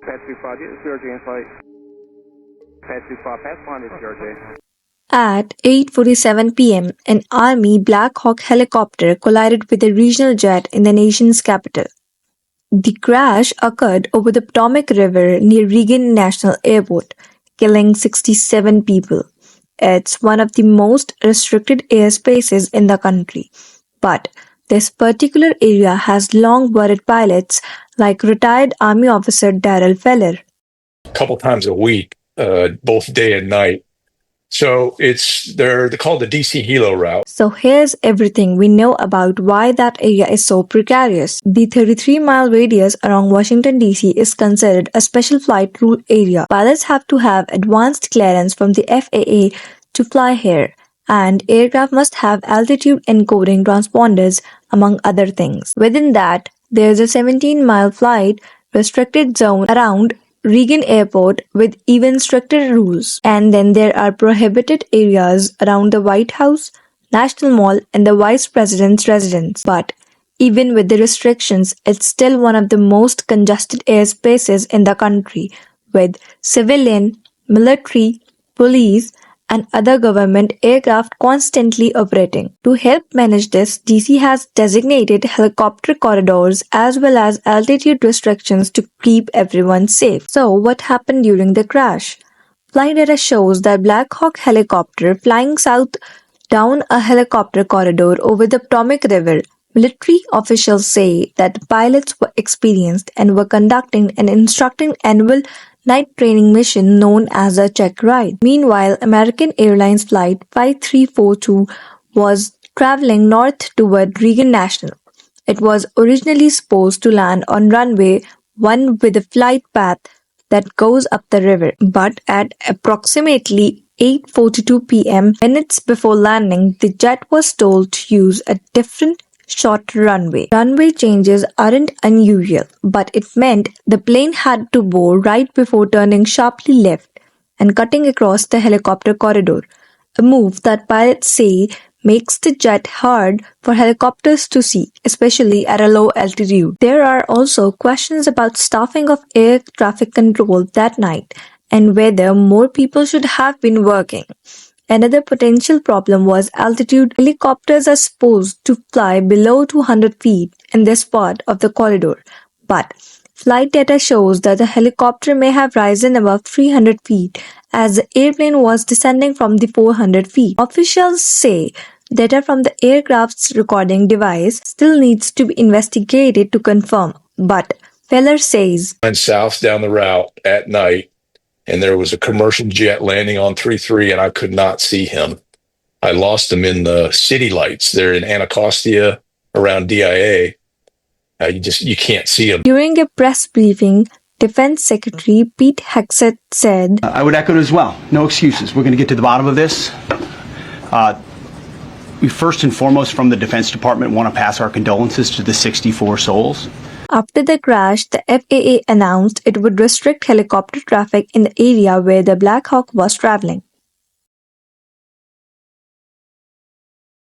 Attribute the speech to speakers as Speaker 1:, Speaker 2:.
Speaker 1: Pat 25, this is CRJ in flight. Pat 25, pass one is CRJ.
Speaker 2: At 8:47 p.m., an Army Black Hawk helicopter collided with a regional jet in the nation's capital. The crash occurred over the Potomac River near Reagan National Airport, killing 67 people. It's one of the most restricted airspaces in the country. But this particular area has long worried pilots like retired Army officer Darrell Feller.
Speaker 3: A couple times a week, both day and night. So they're called the DC Hilo route.
Speaker 2: So here's everything we know about why that area is so precarious. The 33-mile radius around Washington DC is considered a special flight rule area. Pilots have to have advanced clearance from the FAA to fly here, and aircraft must have altitude encoding transponders, among other things. Within that, there's a 17-mile flight restricted zone around Reagan Airport with even stricter rules. And then there are prohibited areas around the White House, National Mall, and the Vice President's residence. But even with the restrictions, it's still one of the most congested airspaces in the country, with civilian, military, police, and other government aircraft constantly operating. To help manage this, DC has designated helicopter corridors as well as altitude restrictions to keep everyone safe. So what happened during the crash? Flight data shows that Black Hawk helicopter flying south down a helicopter corridor over the Potomac River. Military officials say that the pilots were experienced and were conducting an instructing annual night training mission known as a check ride. Meanwhile, American Airlines Flight 5342 was traveling north toward Reagan National. It was originally supposed to land on runway 1 with a flight path that goes up the river, but at approximately 8:42 p.m., minutes before landing, the jet was told to use a different short runway. Runway changes aren't unusual, but it meant the plane had to board right before turning sharply left and cutting across the helicopter corridor, a move that pilots say makes the jet hard for helicopters to see, especially at a low altitude. There are also questions about staffing of air traffic control that night and whether more people should have been working. Another potential problem was altitude. Helicopters are supposed to fly below 200 feet in this part of the corridor, but flight data shows that the helicopter may have risen above 300 feet as the airplane was descending from the 400 feet. Officials say data from the aircraft's recording device still needs to be investigated to confirm, but Feller says,
Speaker 3: Went south down the route at night, and there was a commercial jet landing on 33, and I could not see him. I lost him in the city lights there in Anacostia around DIA. You can't see him.
Speaker 2: During a press briefing, Defense Secretary Pete Hegseth said,
Speaker 4: I would echo it as well. No excuses. We're going to get to the bottom of this. We first and foremost from the Defense Department want to pass our condolences to the 64 souls.
Speaker 2: After the crash, the FAA announced it would restrict helicopter traffic in the area where the Black Hawk was traveling.